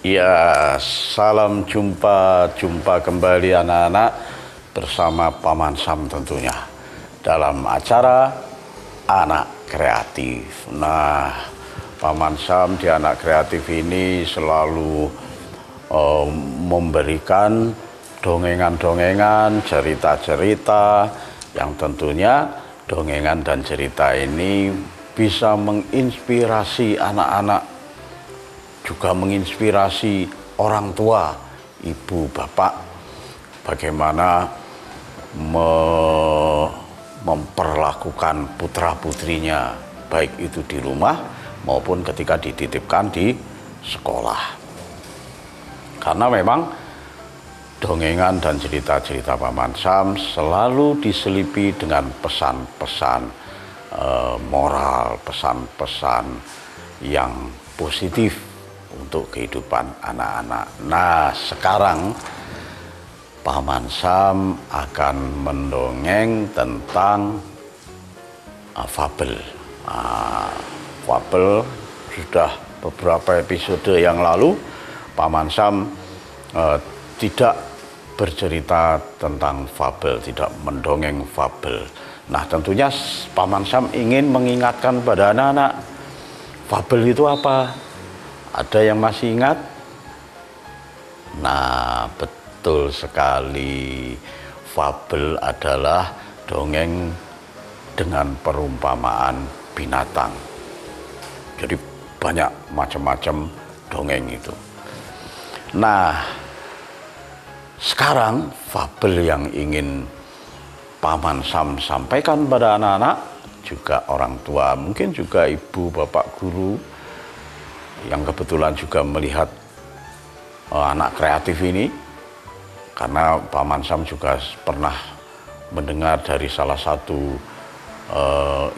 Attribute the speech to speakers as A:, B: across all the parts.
A: Ya, salam jumpa kembali anak-anak bersama Paman Sam tentunya dalam acara Anak Kreatif. Nah, Paman Sam di Anak Kreatif ini selalu memberikan dongengan-dongengan, cerita-cerita yang tentunya dongengan dan cerita ini bisa menginspirasi anak-anak, juga menginspirasi orang tua, ibu, bapak, bagaimana memperlakukan putra-putrinya, baik itu di rumah maupun ketika dititipkan di sekolah. Karena memang dongengan dan cerita-cerita Paman Sam selalu diselipi dengan pesan-pesan moral, pesan-pesan yang positif untuk kehidupan anak-anak. Nah, sekarang Paman Sam akan mendongeng tentang fabel. Fabel sudah beberapa episode yang lalu Paman Sam tidak bercerita tentang fabel, tidak mendongeng fabel. Nah, tentunya Paman Sam ingin mengingatkan pada anak-anak, fabel itu apa? Ada yang masih ingat? Nah, betul sekali. Fabel adalah dongeng dengan perumpamaan binatang. Jadi banyak macam-macam dongeng itu. Nah, sekarang fabel yang ingin Paman Sam sampaikan pada anak-anak, juga orang tua, mungkin juga ibu, bapak guru, yang kebetulan juga melihat anak kreatif ini, karena Paman Sam juga pernah mendengar dari salah satu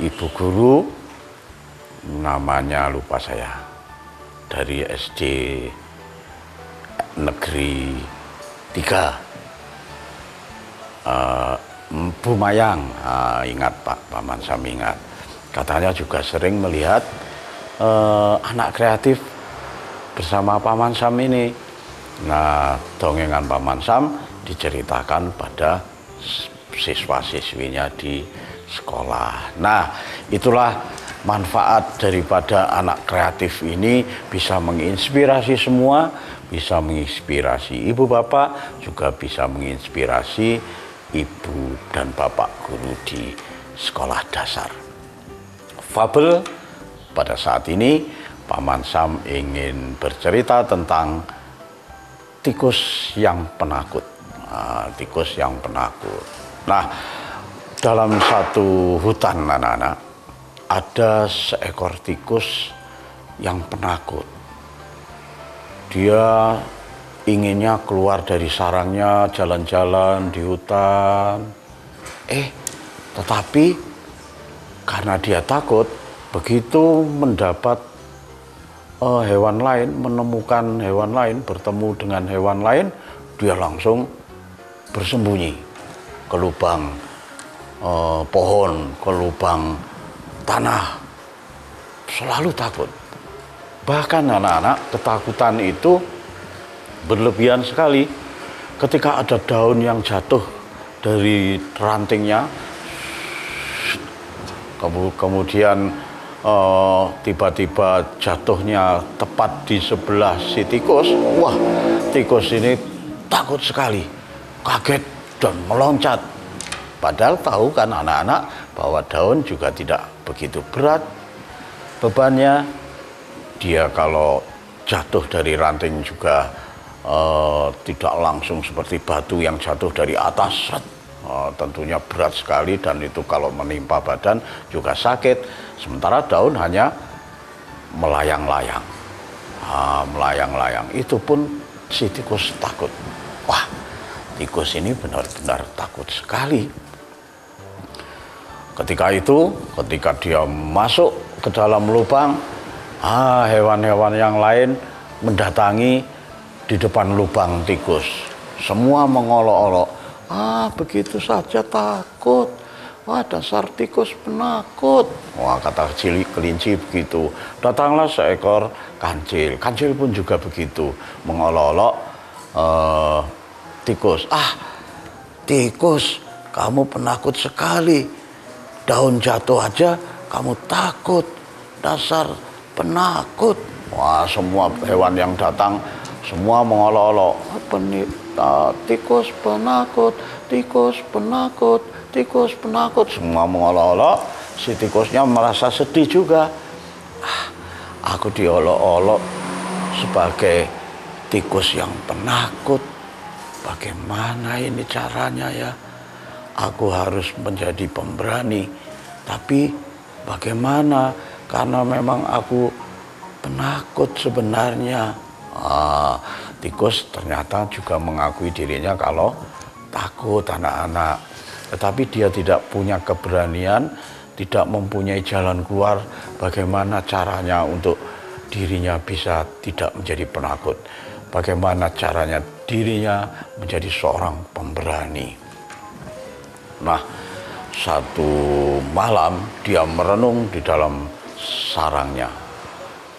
A: ibu guru, namanya lupa saya, dari SD Negeri 3, Bu Mayang. Ingat Pak, Paman Sam ingat, katanya juga sering melihat anak kreatif bersama Paman Sam ini. Nah, dongengan Paman Sam diceritakan pada siswa-siswinya di sekolah. Nah, itulah manfaat daripada anak kreatif ini, bisa menginspirasi semua, bisa menginspirasi ibu bapak, juga bisa menginspirasi ibu dan bapak guru di sekolah dasar. Fabel pada saat ini Paman Sam ingin bercerita tentang tikus yang penakut. Tikus yang penakut. Nah, dalam satu hutan anak-anak, ada seekor tikus yang penakut. Dia inginnya keluar dari sarangnya, jalan-jalan di hutan. Tetapi karena dia takut, begitu mendapat hewan lain, menemukan hewan lain, bertemu dengan hewan lain, dia langsung bersembunyi ke lubang pohon, ke lubang tanah. Selalu takut. Bahkan anak-anak, ketakutan itu berlebihan sekali. Ketika ada daun yang jatuh dari rantingnya, kemudian tiba-tiba jatuhnya tepat di sebelah si tikus. Wah, tikus ini takut sekali, kaget dan meloncat. Padahal tahu kan anak-anak bahwa daun juga tidak begitu berat bebannya. Dia kalau jatuh dari ranting juga tidak langsung seperti batu yang jatuh dari atas. Tentunya berat sekali, dan itu kalau menimpa badan juga sakit. Sementara daun hanya melayang-layang, melayang-layang. Itu pun si tikus takut. Wah, tikus ini benar-benar takut sekali. Ketika dia masuk ke dalam lubang, hewan-hewan yang lain mendatangi di depan lubang tikus. Semua mengolok-olok. Begitu saja takut. Wah, dasar tikus penakut. Wah, kata kelinci begitu. Datanglah seekor kancil. Kancil pun juga begitu, mengolok-olok tikus. Ah, tikus, kamu penakut sekali. Daun jatuh aja kamu takut. Dasar penakut. Wah, semua hewan yang datang semua mengolok-olok. Tikus penakut, tikus penakut, tikus penakut. Semua mengolok-olok. Si tikusnya merasa sedih juga. Ah, aku diolok-olok sebagai tikus yang penakut. Bagaimana ini caranya ya? Aku harus menjadi pemberani. Tapi bagaimana? Karena memang aku penakut sebenarnya. Tikus ternyata juga mengakui dirinya kalau takut anak-anak. Tetapi dia tidak punya keberanian, tidak mempunyai jalan keluar bagaimana caranya untuk dirinya bisa tidak menjadi penakut. Bagaimana caranya dirinya menjadi seorang pemberani. Nah, satu malam dia merenung di dalam sarangnya.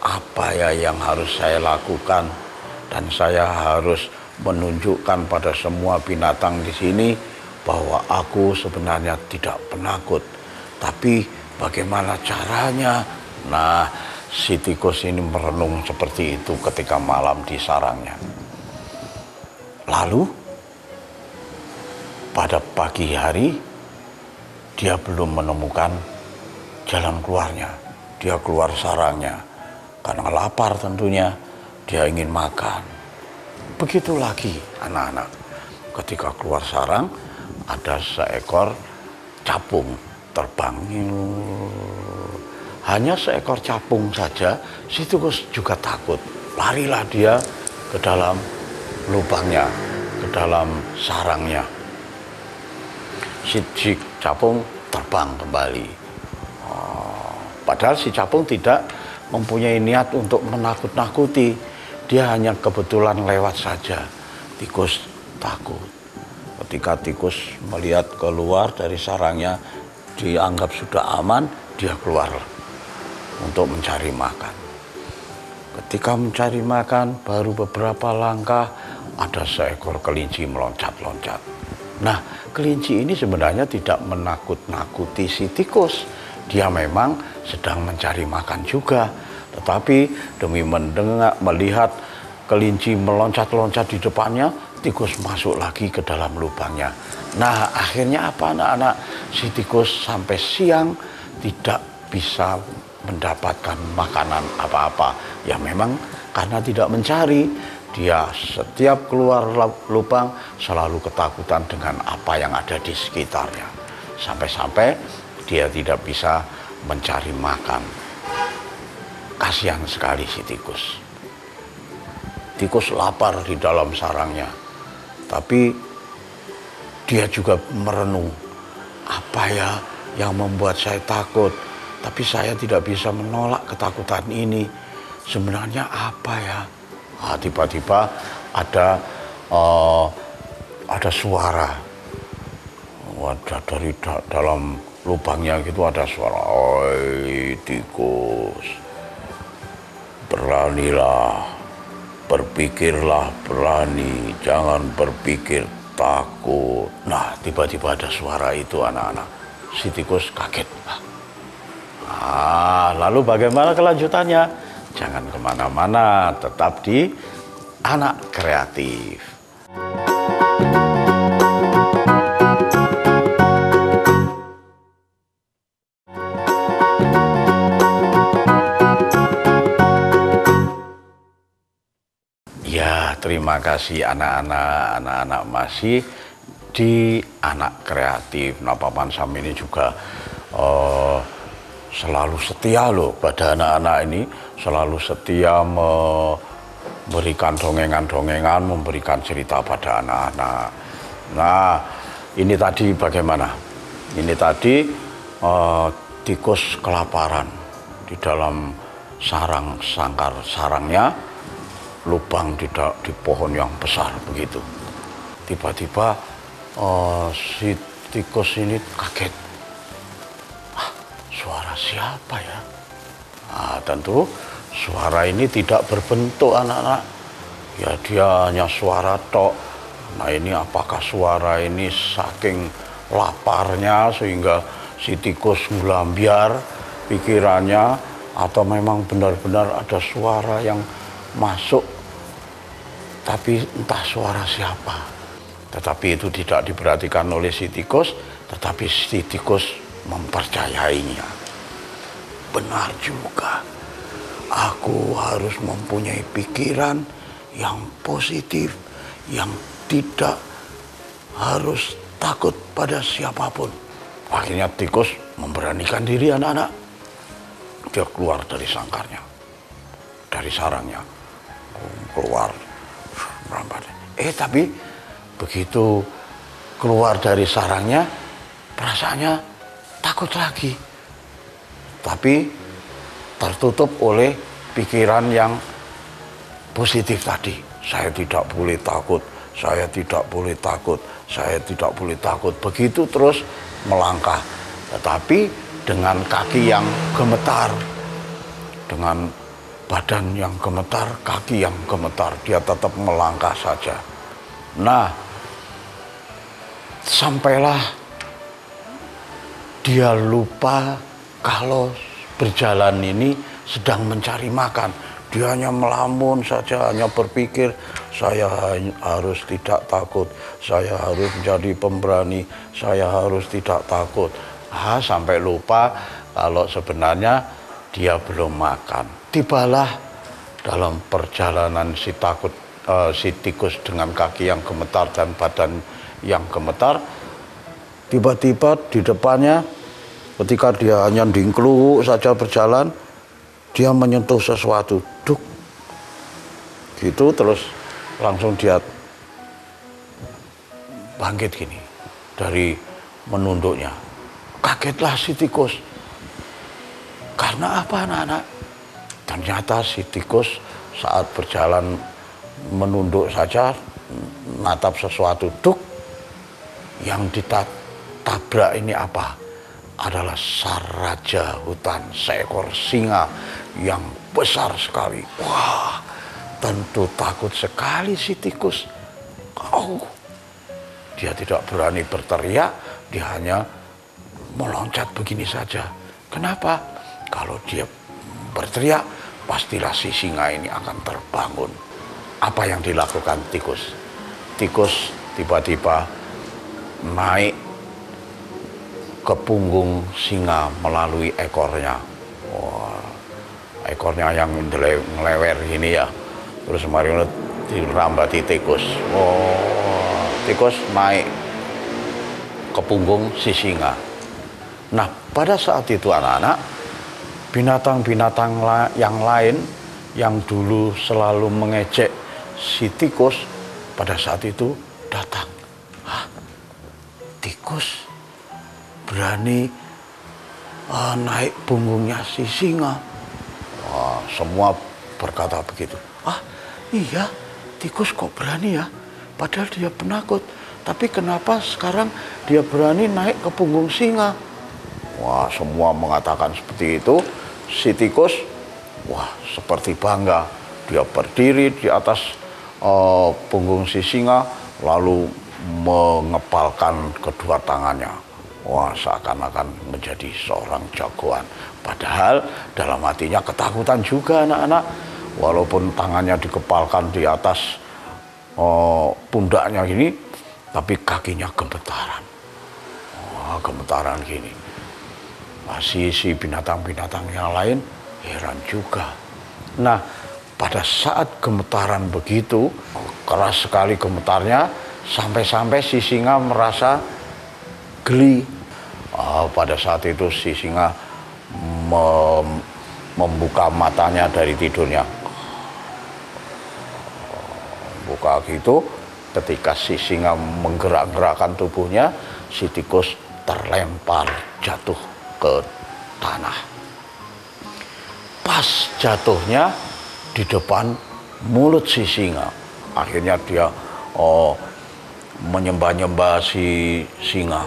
A: Apa ya yang harus saya lakukan? Dan saya harus menunjukkan pada semua binatang di sini bahwa aku sebenarnya tidak penakut. Tapi bagaimana caranya? Nah, si tikus ini merenung seperti itu ketika malam di sarangnya. Lalu pada pagi hari dia belum menemukan jalan keluarnya. Dia keluar sarangnya karena lapar tentunya, dia ingin makan. Begitu lagi anak-anak. Ketika keluar sarang, ada seekor capung terbang. Hanya seekor capung saja, si tikus juga takut. Larilah dia ke dalam lubangnya, ke dalam sarangnya. Si capung terbang kembali. Padahal si capung tidak mempunyai niat untuk menakut-nakuti. Dia hanya kebetulan lewat saja. Tikus takut. Ketika tikus melihat keluar dari sarangnya, dianggap sudah aman, dia keluar untuk mencari makan. Ketika mencari makan, baru beberapa langkah, ada seekor kelinci meloncat-loncat. Nah, kelinci ini sebenarnya tidak menakut-nakuti si tikus. Dia memang sedang mencari makan juga. Tetapi demi melihat kelinci meloncat-loncat di depannya, tikus masuk lagi ke dalam lubangnya. Nah, akhirnya apa anak-anak? Si tikus sampai siang tidak bisa mendapatkan makanan apa-apa. Ya memang karena tidak mencari, dia setiap keluar lubang selalu ketakutan dengan apa yang ada di sekitarnya. Sampai-sampai dia tidak bisa mencari makan. Kasihan sekali si tikus. Tikus lapar di dalam sarangnya. Tapi dia juga merenung. Apa ya yang membuat saya takut? Tapi saya tidak bisa menolak ketakutan ini. Sebenarnya apa ya? Tiba-tiba ada suara. Ada dari dalam lubangnya gitu ada suara. Oi tikus, beranilah, berpikirlah berani, jangan berpikir takut. Nah, tiba-tiba ada suara itu anak-anak. Si tikus kaget. Lalu bagaimana kelanjutannya? Jangan kemana-mana, tetap di Anak Kreatif. Ya, terima kasih anak-anak masih di Anak Kreatif. Nah, Paman Sam ini juga selalu setia loh pada anak-anak ini, selalu setia memberikan dongengan-dongengan, memberikan cerita pada anak-anak. Nah, ini tadi bagaimana? Ini tadi tikus kelaparan di dalam sarangnya, lubang di pohon yang besar begitu. Tiba-tiba si tikus ini kaget. suara siapa ya? Nah, tentu suara ini tidak berbentuk anak-anak. Ya dia hanya suara tok. Nah ini apakah suara ini saking laparnya sehingga si tikus ngelambiar pikirannya, atau memang benar-benar ada suara yang masuk, tapi entah suara siapa. Tetapi itu tidak diperhatikan oleh si tikus, tetapi si tikus mempercayainya. Benar juga, aku harus mempunyai pikiran yang positif, yang tidak harus takut pada siapapun. Akhirnya tikus memberanikan diri anak-anak. Dia keluar dari sangkarnya, dari sarangnya, keluar merambat. Tapi begitu keluar dari sarangnya, perasaannya takut lagi. Tapi tertutup oleh pikiran yang positif tadi. Saya tidak boleh takut, saya tidak boleh takut, saya tidak boleh takut. Begitu terus melangkah, tetapi dengan kaki yang gemetar, dengan badan yang gemetar, kaki yang gemetar, dia tetap melangkah saja. Nah, sampailah dia lupa kalau berjalan ini sedang mencari makan. Dia hanya melamun saja, hanya berpikir, saya harus tidak takut, saya harus menjadi pemberani, saya harus tidak takut. Sampai lupa kalau sebenarnya dia belum makan. Tibalah dalam perjalanan si tikus dengan kaki yang gemetar dan badan yang gemetar. Tiba-tiba di depannya, ketika dia hanya dingkluk saja berjalan, dia menyentuh sesuatu, duk, gitu, terus langsung dia bangkit gini dari menunduknya. Kagetlah si tikus. Karena apa anak-anak? Ternyata si tikus saat berjalan menunduk saja, natap sesuatu, duk, yang ditabrak ini apa? Adalah raja hutan, seekor singa yang besar sekali. Wah, tentu takut sekali si tikus. Dia tidak berani berteriak, dia hanya meloncat begini saja. Kenapa? Kalau dia berteriak, pastilah si singa ini akan terbangun. Apa yang dilakukan tikus? Tikus tiba-tiba naik ke punggung singa melalui ekornya. Wah, ekornya yang ngelewer gini ya. Terus mari dirambati tikus. Oh, tikus naik ke punggung si singa. Nah, pada saat itu anak-anak, binatang-binatang yang lain yang dulu selalu mengejek si tikus, pada saat itu datang. Tikus berani naik punggungnya si singa. Semua berkata begitu. Iya, tikus kok berani ya? Padahal dia penakut. Tapi kenapa sekarang dia berani naik ke punggung singa? Wah, semua mengatakan seperti itu. Si tikus, wah, seperti bangga. Dia berdiri di atas punggung si singa, lalu mengepalkan kedua tangannya. Wah, seakan-akan menjadi seorang jagoan. Padahal dalam hatinya ketakutan juga anak-anak. Walaupun tangannya dikepalkan di atas pundaknya gini, tapi kakinya gemetaran. Wah, gemetaran gini. Masih si binatang-binatang yang lain heran juga. Nah, pada saat gemetaran begitu, keras sekali gemetarnya, sampai-sampai si singa merasa geli. Pada saat itu si singa membuka matanya dari tidurnya. Buka gitu, ketika si singa menggerak-gerakkan tubuhnya, si tikus terlempar jatuh ke tanah. Pas jatuhnya di depan mulut si singa. Akhirnya dia menyembah-nyembah si singa.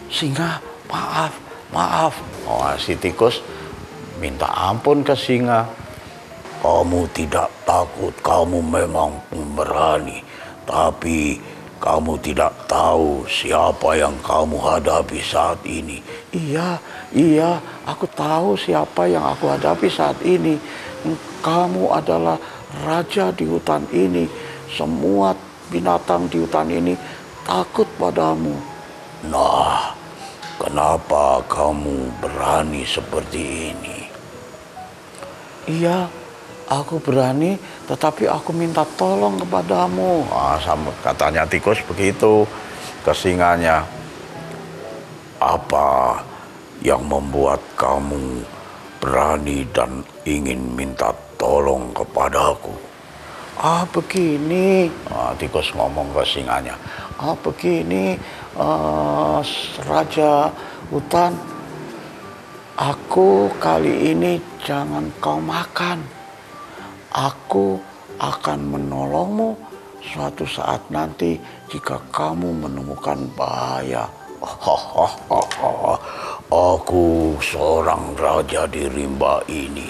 A: Singa, maaf, maaf. Oh, si tikus minta ampun ke singa. Kamu tidak takut, kamu memang pemberani, tapi kamu tidak tahu siapa yang kamu hadapi saat ini. Iya, aku tahu siapa yang aku hadapi saat ini. Kamu adalah raja di hutan ini. Semua binatang di hutan ini takut padamu. Nah, kenapa kamu berani seperti ini? Iya, aku berani, tetapi aku minta tolong kepadamu. Sama katanya tikus begitu ke singanya. Apa yang membuat kamu berani dan ingin minta tolong kepadaku? Begini. Tikus ngomong ke singanya. Begini, Raja Hutan. Aku kali ini jangan kau makan. Aku akan menolongmu suatu saat nanti jika kamu menemukan bahaya. Aku seorang raja di rimba ini.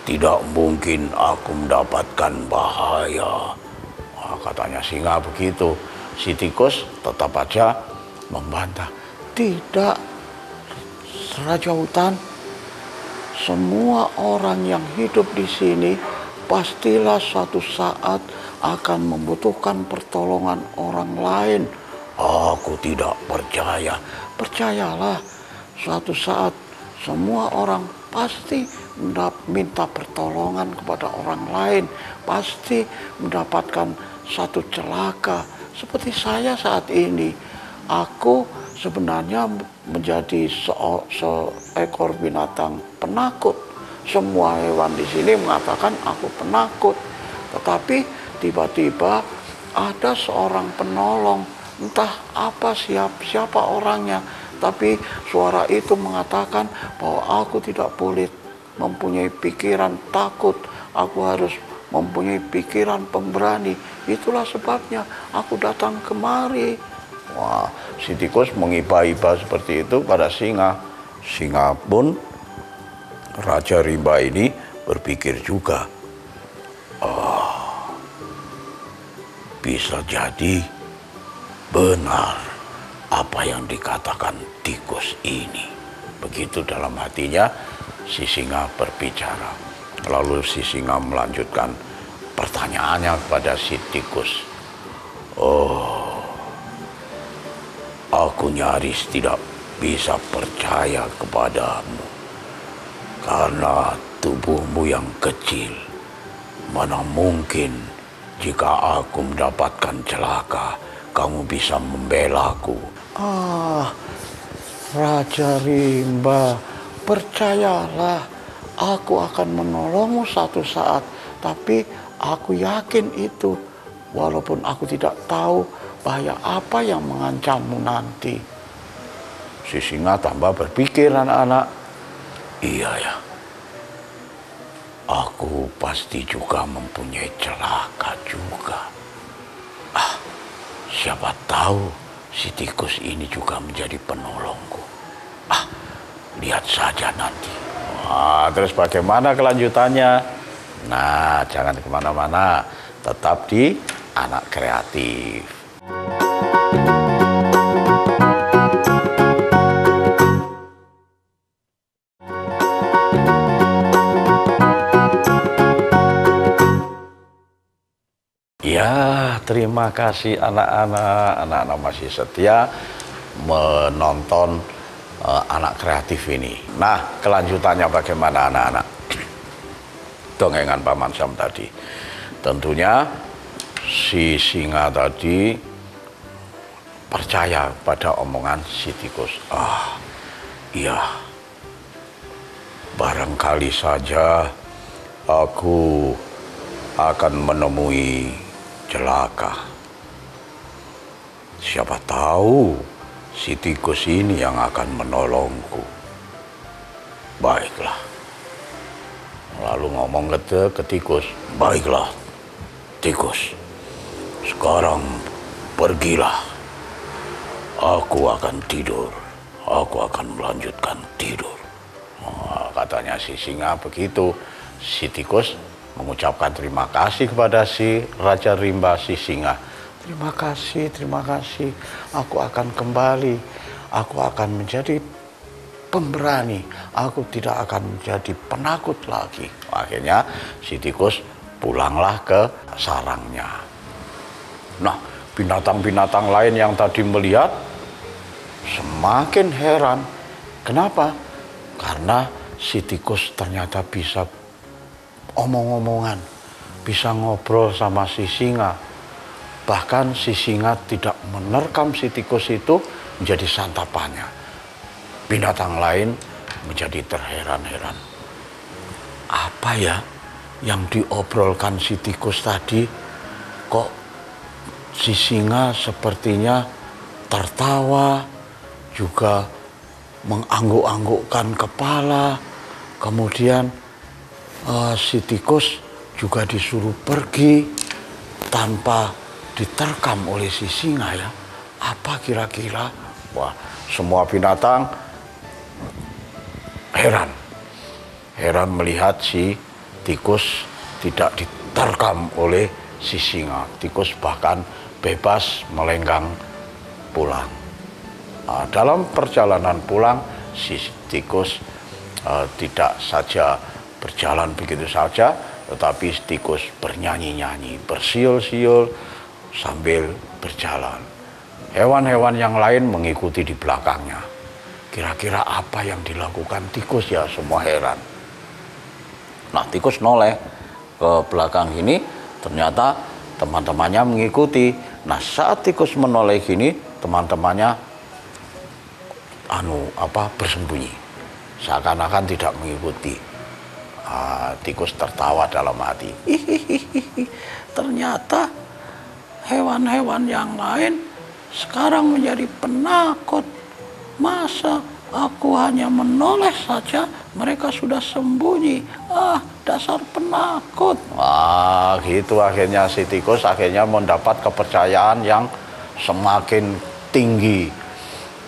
A: Tidak mungkin aku mendapatkan bahaya. Katanya singa begitu. Si tikus tetap aja membantah. Tidak, Raja Hutan. Semua orang yang hidup di sini pastilah suatu saat akan membutuhkan pertolongan orang lain. Aku tidak percaya. Percayalah, suatu saat semua orang pasti minta pertolongan kepada orang lain. Pasti mendapatkan satu celaka. Seperti saya saat ini. Aku sebenarnya menjadi seekor binatang penakut. Semua hewan di sini mengatakan aku penakut. Tetapi tiba-tiba ada seorang penolong. Entah apa siapa orangnya. Tapi suara itu mengatakan bahwa aku tidak boleh mempunyai pikiran takut. Aku harus mempunyai pikiran pemberani. Itulah sebabnya aku datang kemari. Wah, si tikus mengiba-iba seperti itu pada singa. Singa pun, Raja Rimba ini berpikir juga, bisa jadi benar apa yang dikatakan tikus ini. Begitu dalam hatinya si singa berbicara. Lalu si singa melanjutkan pertanyaannya kepada si tikus. Aku nyaris tidak bisa percaya kepadamu karena tubuhmu yang kecil. Mana mungkin jika aku mendapatkan celaka, kamu bisa membelaku. Raja Rimba, percayalah, aku akan menolongmu suatu saat. Tapi aku yakin itu, walaupun aku tidak tahu bahaya apa yang mengancammu nanti. Si singa tambah berpikir, anak-anak. Iya ya, aku pasti juga mempunyai celaka juga. Siapa tahu si tikus ini juga menjadi penolongku. Lihat saja nanti. Terus bagaimana kelanjutannya? Nah, jangan kemana-mana. Tetap di Anak Kreatif. Ya, terima kasih anak-anak masih setia menonton Anak Kreatif ini. Nah, kelanjutannya bagaimana anak-anak? Dongengan Paman Sam tadi. Tentunya si singa tadi percaya pada omongan si tikus. Iya, barangkali saja aku akan menemui celaka. Siapa tahu si tikus ini yang akan menolongku. Baiklah. Lalu ngomong ke tikus, baiklah tikus, sekarang pergilah. Aku akan tidur. aku akan melanjutkan tidur. Katanya si singa begitu. Si tikus mengucapkan terima kasih kepada si Raja Rimba, si singa. Terima kasih, aku akan kembali, aku akan menjadi pemberani, aku tidak akan menjadi penakut lagi. Akhirnya si tikus pulanglah ke sarangnya. Nah, binatang-binatang lain yang tadi melihat semakin heran. Kenapa? Karena si tikus ternyata bisa omong-omongan, bisa ngobrol sama si singa. Bahkan si singa tidak menerkam si tikus itu menjadi santapannya. Binatang lain menjadi terheran-heran. Apa ya yang diobrolkan si tikus tadi? Kok si singa sepertinya tertawa, juga mengangguk-anggukkan kepala. Kemudian si tikus juga disuruh pergi tanpa diterkam oleh si singa ya. Apa kira-kira? Wah, semua binatang heran melihat si tikus tidak diterkam oleh si singa. Tikus bahkan bebas melenggang pulang. Dalam perjalanan pulang, si tikus tidak saja berjalan begitu saja, tetapi tikus bernyanyi-nyanyi, bersiul-siul sambil berjalan. Hewan-hewan yang lain mengikuti di belakangnya. Kira-kira apa yang dilakukan tikus ya? Semua heran. Nah, tikus noleh ke belakang ini, ternyata teman-temannya mengikuti. Nah, saat tikus menoleh gini, teman-temannya bersembunyi, seakan-akan tidak mengikuti. Tikus tertawa dalam hati. Hihihi, ternyata hewan-hewan yang lain sekarang menjadi penakut. Masa aku hanya menoleh saja, mereka sudah sembunyi. Dasar penakut. Gitu akhirnya si tikus mendapat kepercayaan yang semakin tinggi.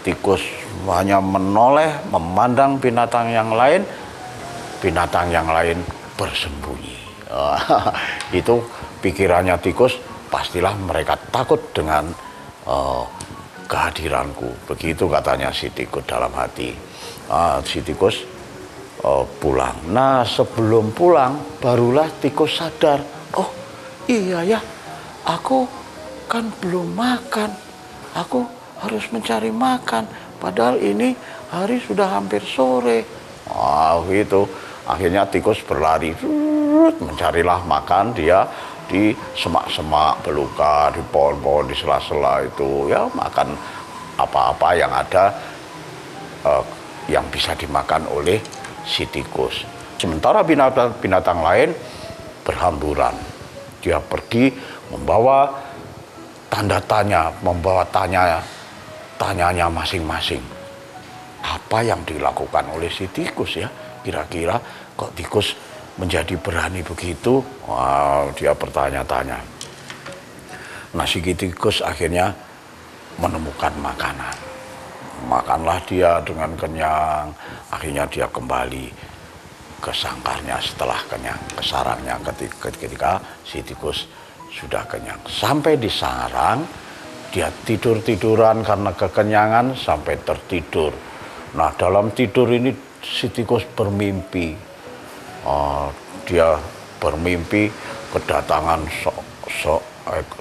A: Tikus hanya menoleh, memandang binatang yang lain bersembunyi. Itu pikirannya tikus, pastilah mereka takut dengan kehadiranku. Begitu katanya si tikus dalam hati. Si tikus pulang. Nah, sebelum pulang barulah tikus sadar. Oh iya ya, aku kan belum makan. Aku harus mencari makan. Padahal ini hari sudah hampir sore. Gitu. Akhirnya tikus berlari, mencarilah makan dia di semak-semak belukar, di pohon-pohon, di sela-sela itu, ya makan apa-apa yang ada yang bisa dimakan oleh si tikus. Sementara binatang lain berhamburan. Dia pergi membawa tanda tanya, membawa tanyanya masing-masing. Apa yang dilakukan oleh si tikus ya? Kira-kira kok tikus menjadi berani begitu? Dia bertanya-tanya. Nah, si tikus akhirnya menemukan makanan. Makanlah dia dengan kenyang. Akhirnya dia kembali ke sangkarnya setelah kenyang, ke sarangnya ketika si tikus sudah kenyang. Sampai di sarang, dia tidur-tiduran karena kekenyangan sampai tertidur. Nah, dalam tidur ini si tikus bermimpi. Dia bermimpi kedatangan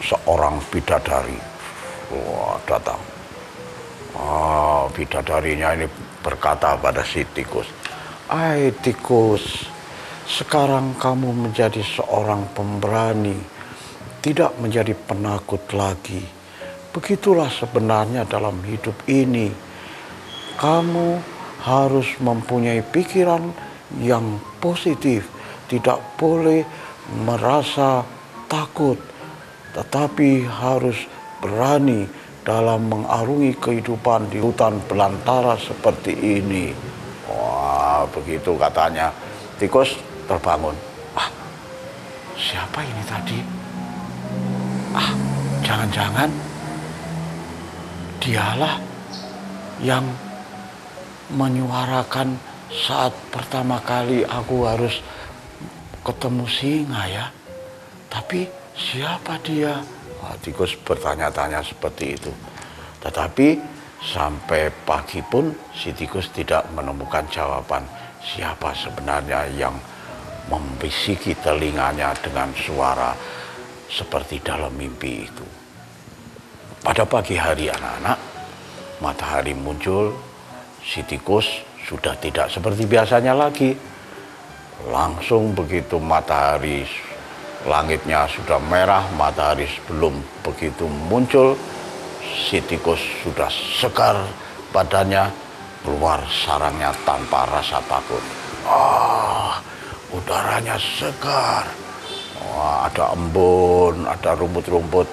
A: seorang bidadari. Datang. Bidadarinya ini berkata pada si tikus, "Hai tikus, sekarang kamu menjadi seorang pemberani, tidak menjadi penakut lagi. Begitulah sebenarnya dalam hidup ini. Kamu harus mempunyai pikiran yang positif, tidak boleh merasa takut, tetapi harus berani dalam mengarungi kehidupan di hutan belantara seperti ini." Begitu katanya. Tikus terbangun. Siapa ini tadi? Jangan-jangan dialah yang menyuarakan saat pertama kali aku harus ketemu singa ya. Tapi siapa dia? Tikus bertanya-tanya seperti itu. Tetapi sampai pagi pun si tikus tidak menemukan jawaban siapa sebenarnya yang membisiki telinganya dengan suara seperti dalam mimpi itu. Pada pagi hari anak-anak, matahari muncul, si tikus sudah tidak seperti biasanya lagi. Langsung begitu matahari, langitnya sudah merah, matahari belum begitu muncul, si tikus sudah segar badannya, keluar sarangnya tanpa rasa takut. Udaranya segar. Ada embun, ada rumput-rumput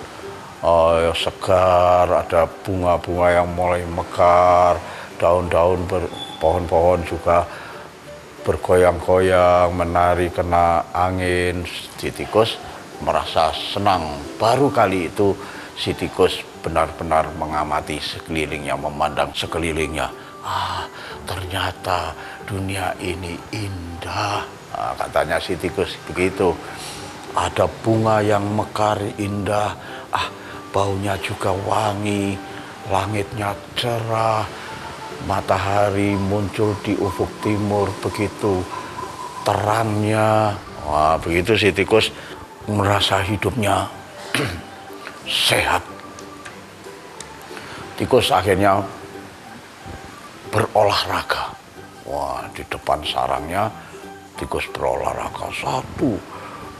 A: segar, ada bunga-bunga yang mulai mekar, daun-daun pohon-pohon juga bergoyang-goyang, menari kena angin. Si tikus merasa senang. Baru kali itu si tikus benar-benar mengamati sekelilingnya, memandang sekelilingnya. Ternyata dunia ini indah. Katanya si tikus begitu. Ada bunga yang mekar indah, baunya juga wangi, langitnya cerah, matahari muncul di ufuk timur begitu terangnya. Begitu si tikus merasa hidupnya sehat. Tikus akhirnya berolahraga. Di depan sarangnya tikus berolahraga. 1,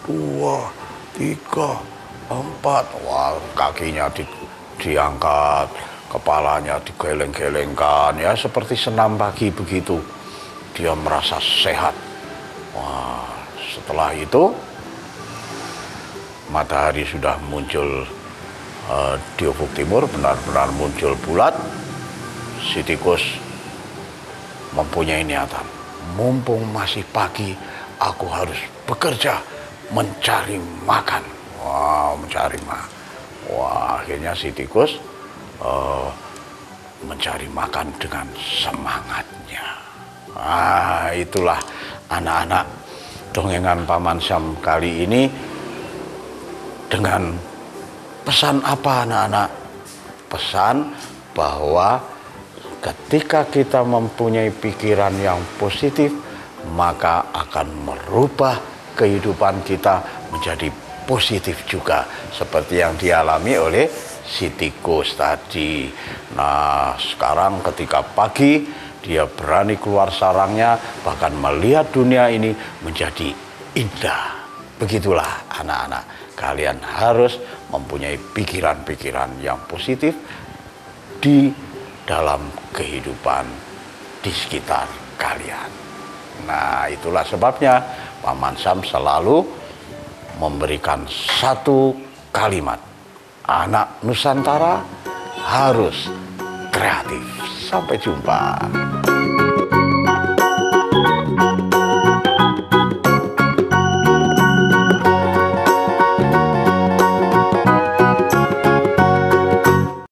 A: 2, 3, 4. Kakinya diangkat, kepalanya digeleng-gelengkan, ya seperti senam pagi begitu. Dia merasa sehat. Setelah itu matahari sudah muncul di ufuk timur, benar-benar muncul bulat. Si tikus mempunyai niatan, mumpung masih pagi, aku harus bekerja mencari makan. Mencari makan. Akhirnya si tikus mencari makan dengan semangatnya. Itulah anak-anak, dongengan Paman Sam kali ini dengan pesan apa anak-anak? Pesan bahwa ketika kita mempunyai pikiran yang positif, maka akan merubah kehidupan kita menjadi positif juga, seperti yang dialami oleh si tikus tadi. Nah, sekarang ketika pagi dia berani keluar sarangnya, bahkan melihat dunia ini menjadi indah. Begitulah anak-anak, kalian harus mempunyai pikiran-pikiran yang positif di dalam kehidupan di sekitar kalian. Nah, itulah sebabnya Paman Sam selalu memberikan satu kalimat, anak Nusantara harus kreatif. Sampai jumpa.